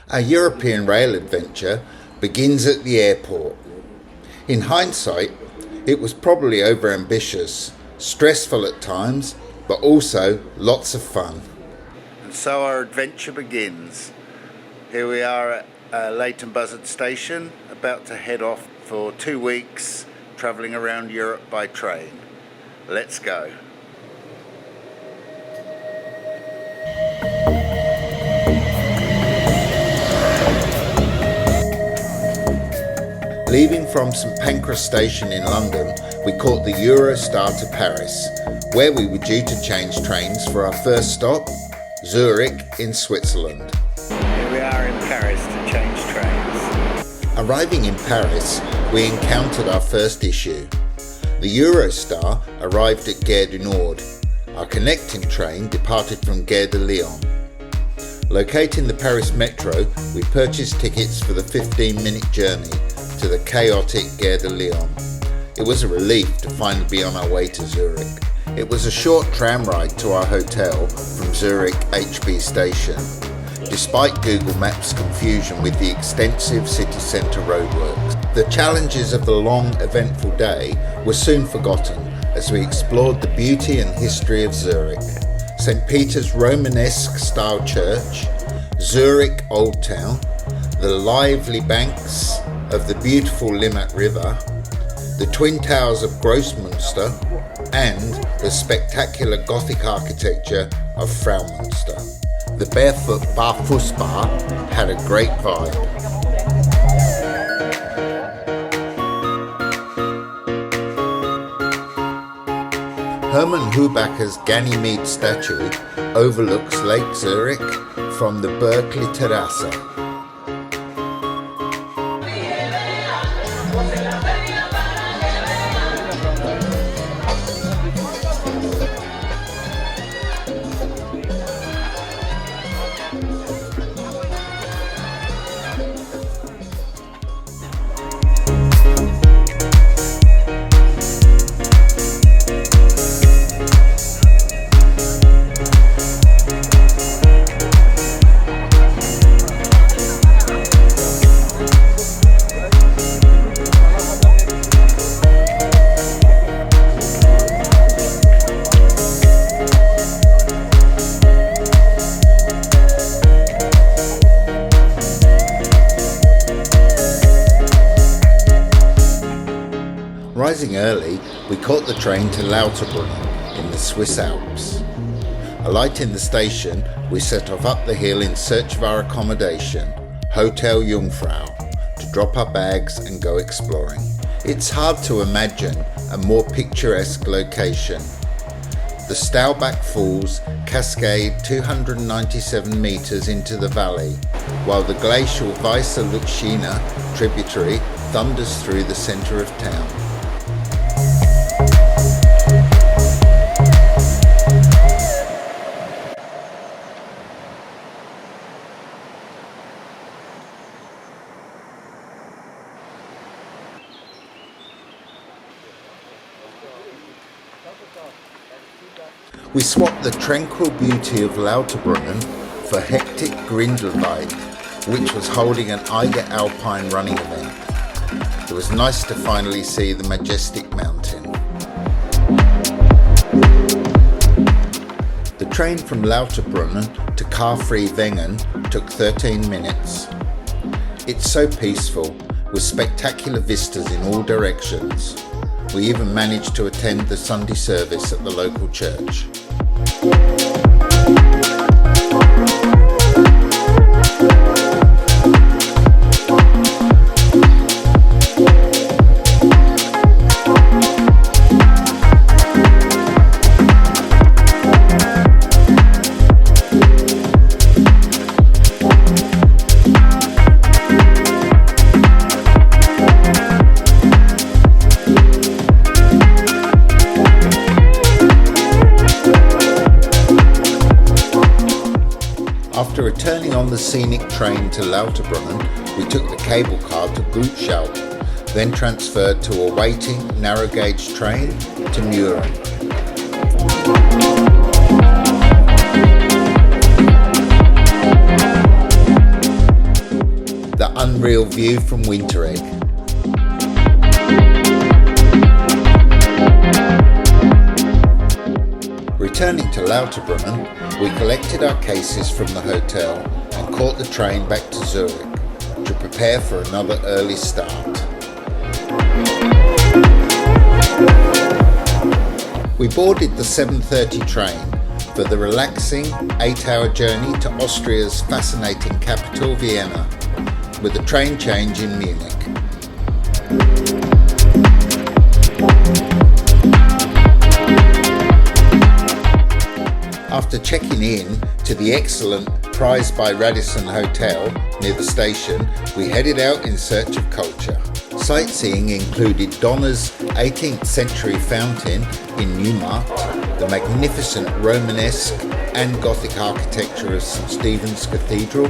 Our European rail adventure begins at the airport. In hindsight, it was probably overambitious, stressful at times, but also lots of fun. And so our adventure begins. Here we are at Leighton Buzzard Station, about to head off for 2 weeks, travelling around Europe by train. Let's go. Leaving from St Pancras Station in London, we caught the Eurostar to Paris, where we were due to change trains for our first stop, Zurich in Switzerland. Here we are in Paris to change trains. Arriving in Paris, we encountered our first issue. The Eurostar arrived at Gare du Nord. Our connecting train departed from Gare de Lyon. Locating the Paris Metro, we purchased tickets for the 15-minute journey to the chaotic Gare de Lyon. It was a relief to finally be on our way to Zurich. It was a short tram ride to our hotel from Zurich HB station, despite Google Maps' confusion with the extensive city centre roadworks. The challenges of the long, eventful day were soon forgotten as we explored the beauty and history of Zurich. St. Peter's Romanesque style church, Zurich Old Town, the lively banks of the beautiful Limmat River, the twin towers of Grossmünster, and the spectacular Gothic architecture of Fraumünster. The Barefoot Barfuß Bar had a great vibe. Hermann Hubacker's Ganymede statue overlooks Lake Zurich from the Berkeley Terrasse. Rising early, we caught the train to Lauterbrunnen in the Swiss Alps. Alighting the station, we set off up the hill in search of our accommodation, Hotel Jungfrau, to drop our bags and go exploring. It's hard to imagine a more picturesque location. The Staubach Falls cascade 297 metres into the valley, while the glacial Weiße Lütschina tributary thunders through the centre of town. We swapped the tranquil beauty of Lauterbrunnen for hectic Grindelwald, which was holding an Eiger Alpine running event. It was nice to finally see the majestic mountain. The train from Lauterbrunnen to car-free Wengen took 13 minutes. It's so peaceful, with spectacular vistas in all directions. We even managed to attend the Sunday service at the local church. After returning on the scenic train to Lauterbrunnen, we took the cable car to Bled, then transferred to a waiting narrow gauge train to Mürren. unreal view from Winterregg. Returning to Lauterbrunnen, we collected our cases from the hotel and caught the train back to Zurich to prepare for another early start. We boarded the 7:30 train for the relaxing 8-hour journey to Austria's fascinating capital, Vienna, with a train change in Munich. After checking in to the excellent Prize by Radisson Hotel near the station, we headed out in search of culture. Sightseeing included Donner's 18th century fountain in Neumarkt, the magnificent Romanesque and Gothic architecture of St. Stephen's Cathedral,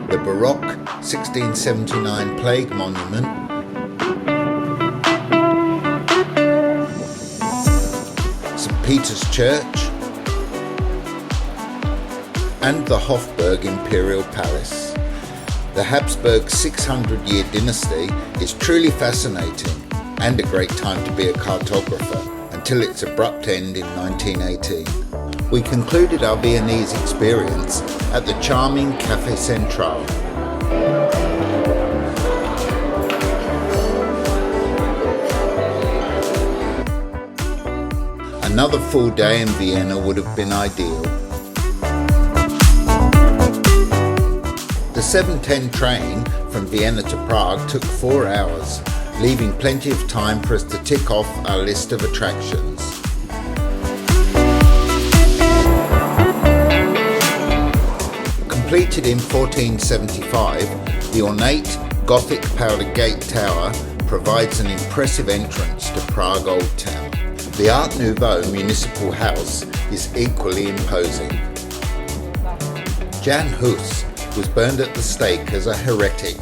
the Baroque 1679 Plague Monument, St. Peter's Church, and the Hofburg Imperial Palace. The Habsburg 600-year dynasty is truly fascinating and a great time to be a cartographer until its abrupt end in 1918. We concluded our Viennese experience at the charming Café Central. Another full day in Vienna would have been ideal. The 7:10 train from Vienna to Prague took 4 hours, leaving plenty of time for us to tick off our list of attractions. Completed in 1475, the ornate Gothic Powder Gate Tower provides an impressive entrance to Prague Old Town. The Art Nouveau Municipal House is equally imposing. Jan Hus was burned at the stake as a heretic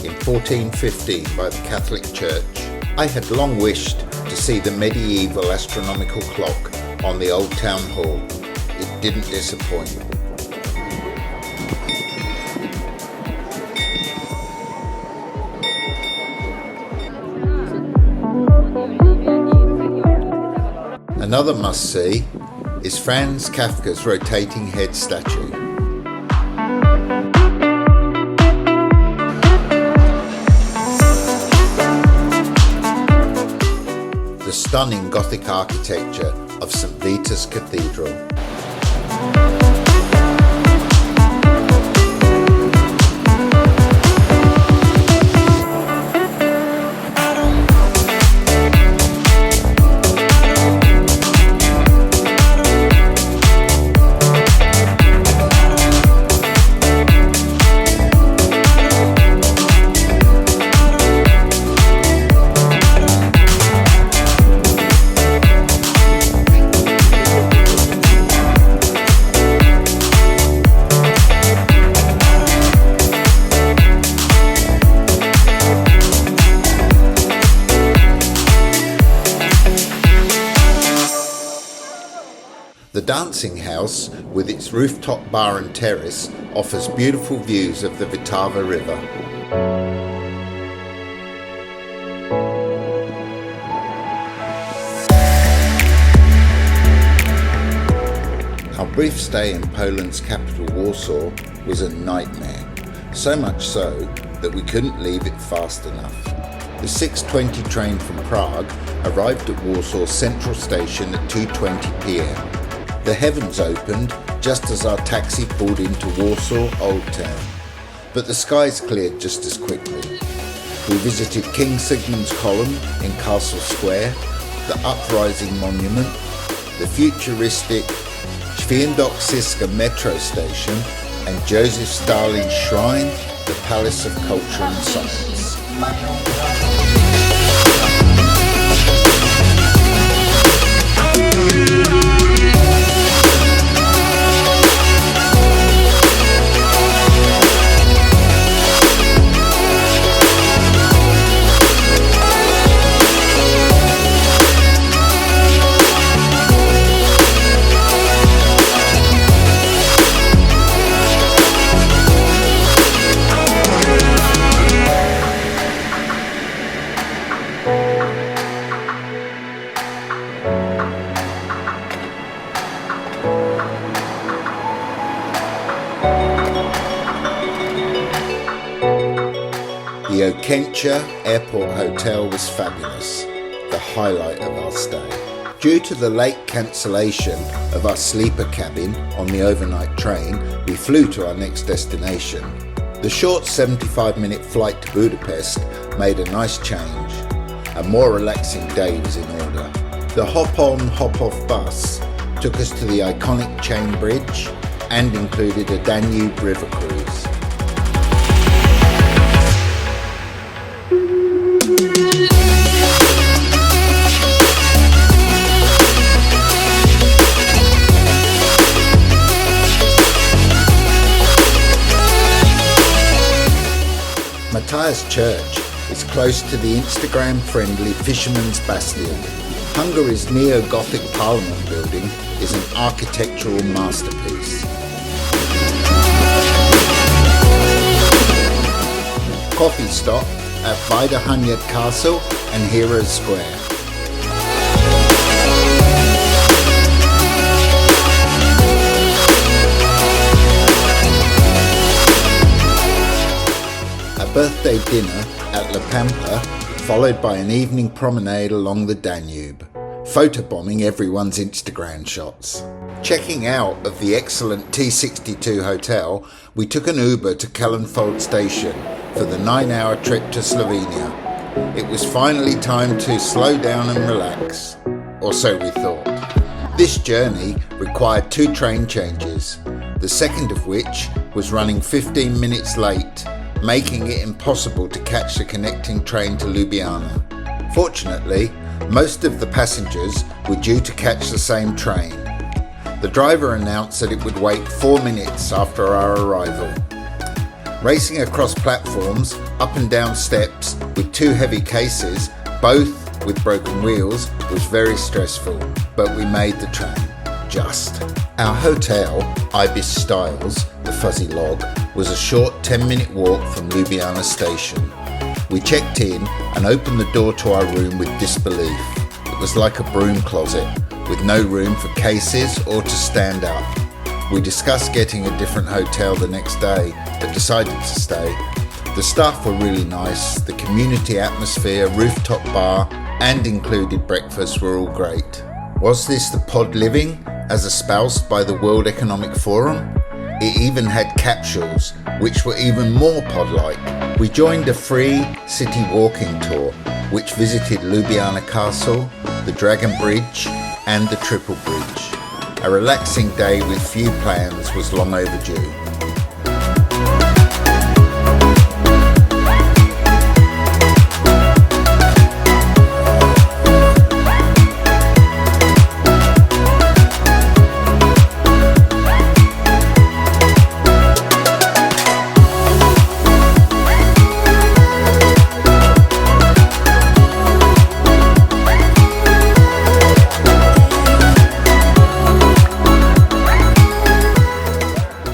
in 1415 by the Catholic Church. I had long wished to see the medieval astronomical clock on the Old Town Hall. It didn't disappoint. Another must-see is Franz Kafka's rotating head statue. The stunning Gothic architecture of St. Vitus Cathedral. The dancing house, with its rooftop bar and terrace, offers beautiful views of the Vltava River. Our brief stay in Poland's capital Warsaw was a nightmare, so much so that we couldn't leave it fast enough. The 6:20 train from Prague arrived at Warsaw Central Station at 2:20 p.m. The heavens opened just as our taxi pulled into Warsaw Old Town, but the skies cleared just as quickly. We visited King Sigmund's Column in Castle Square, the Uprising Monument, the futuristic Świętokrzyska metro station, and Joseph Stalin's shrine, the Palace of Culture and Science. Crikvenica Airport Hotel was fabulous, the highlight of our stay. Due to the late cancellation of our sleeper cabin on the overnight train, we flew to our next destination. The short 75-minute flight to Budapest made a nice change. A more relaxing day was in order. The hop-on, hop-off bus took us to the iconic chain bridge and included a Danube river cruise. Matthias Church is close to the Instagram-friendly Fisherman's Bastion. Hungary's neo-Gothic Parliament building is an architectural masterpiece. Coffee stop at Vajdahunyad Castle and Heroes Square. A birthday dinner at La Pampa, followed by an evening promenade along the Danube, photobombing everyone's Instagram shots. Checking out of the excellent T62 hotel, we took an Uber to Kallenfold station for the 9-hour trip to Slovenia. It was finally time to slow down and relax, or so we thought. This journey required 2 train changes, the second of which was running 15 minutes late, making it impossible to catch the connecting train to Ljubljana. Fortunately, most of the passengers were due to catch the same train. The driver announced that it would wait 4 minutes after our arrival. Racing across platforms, up and down steps with 2 heavy cases, both with broken wheels, was very stressful, but we made the train. Just. Our hotel, Ibis Styles, the Fuzzy Log, was a short 10-minute walk from Ljubljana station. We checked in and opened the door to our room with disbelief. It was like a broom closet, with no room for cases or to stand up. We discussed getting a different hotel the next day, but decided to stay. The staff were really nice, the community atmosphere, rooftop bar, and included breakfast were all great. Was this the pod living, as espoused by the World Economic Forum? It even had capsules, which were even more pod-like. We joined a free city walking tour, which visited Ljubljana Castle, the Dragon Bridge, and the Triple Bridge. A relaxing day with few plans was long overdue.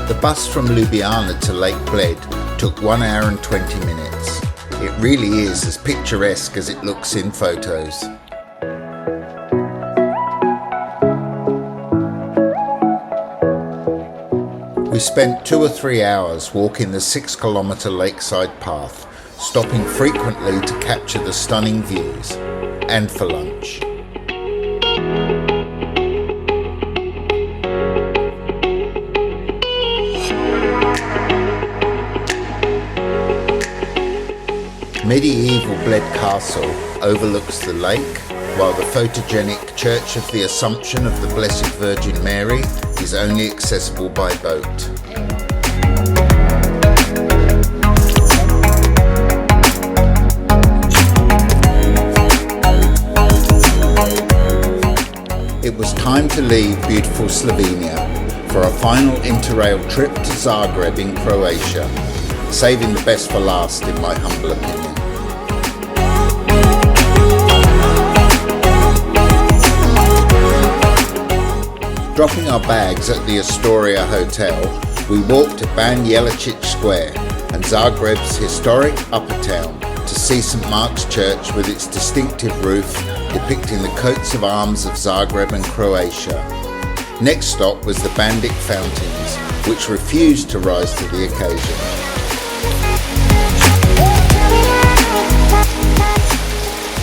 The bus from Ljubljana to Lake Bled took 1 hour and 20 minutes. It really is as picturesque as it looks in photos. We spent 2 or 3 hours walking the 6-kilometre lakeside path, stopping frequently to capture the stunning views, and for lunch. Medieval Bled Castle overlooks the lake, while the photogenic Church of the Assumption of the Blessed Virgin Mary is only accessible by boat. It was time to leave beautiful Slovenia for a final Interrail trip to Zagreb in Croatia, saving the best for last in my humble opinion. Dropping our bags at the Astoria Hotel, we walked to Ban Jelačić Square and Zagreb's historic upper town to see St. Mark's Church with its distinctive roof depicting the coats of arms of Zagreb and Croatia. Next stop was the Bandic Fountains, which refused to rise to the occasion.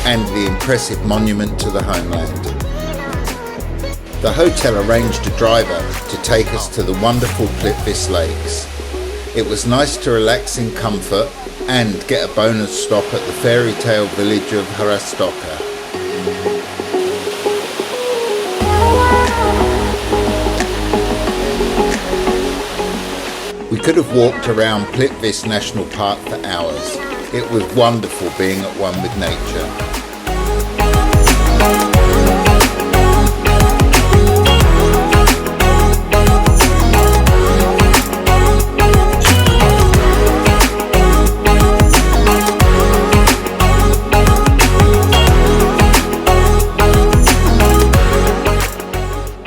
and the impressive monument to the homeland. The hotel arranged a driver to take us to the wonderful Plitvice lakes. It was nice to relax in comfort and get a bonus stop at the fairy tale village of Hrastoka. We could have walked around Plitvice National Park for hours. It was wonderful being at one with nature.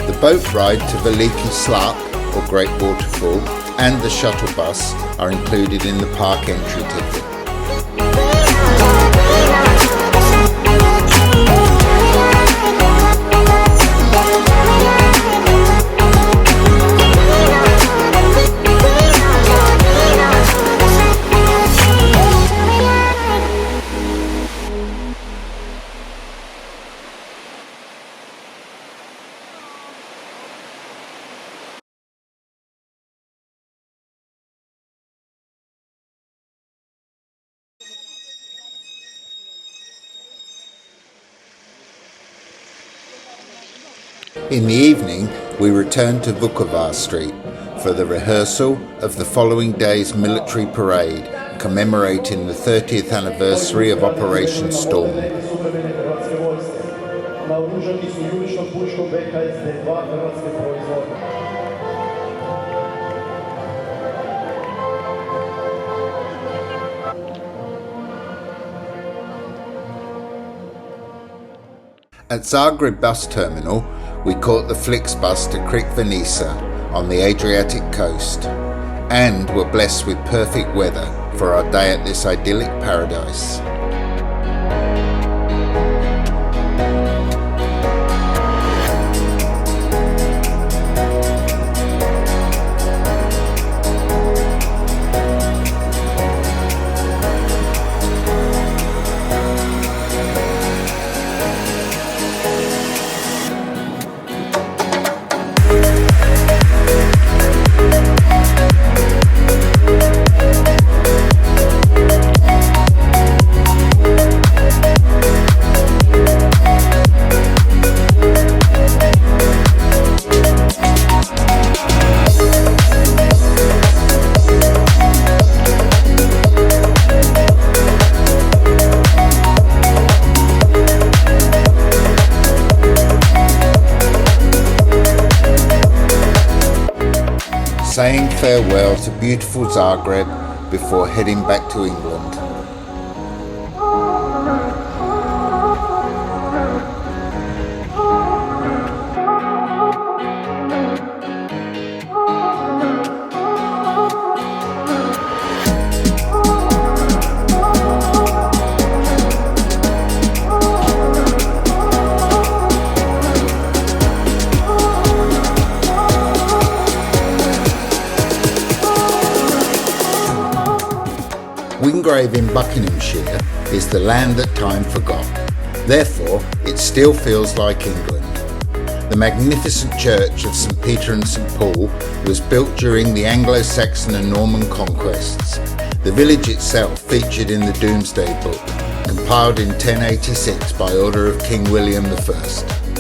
The boat ride to Veliki Slap, or Great Waterfall, and the shuttle bus are included in the park entry ticket. In the evening, we returned to Vukovar Street for the rehearsal of the following day's military parade commemorating the 30th anniversary of Operation Storm. At Zagreb bus terminal, we caught the Flixbus to Crikvenica on the Adriatic coast and were blessed with perfect weather for our day at this idyllic paradise. Saying farewell to beautiful Zagreb before heading back to England. Wingrave in Buckinghamshire is the land that time forgot. Therefore, it still feels like England. The magnificent church of St Peter and St Paul was built during the Anglo-Saxon and Norman conquests. The village itself featured in the Domesday Book, compiled in 1086 by order of King William I.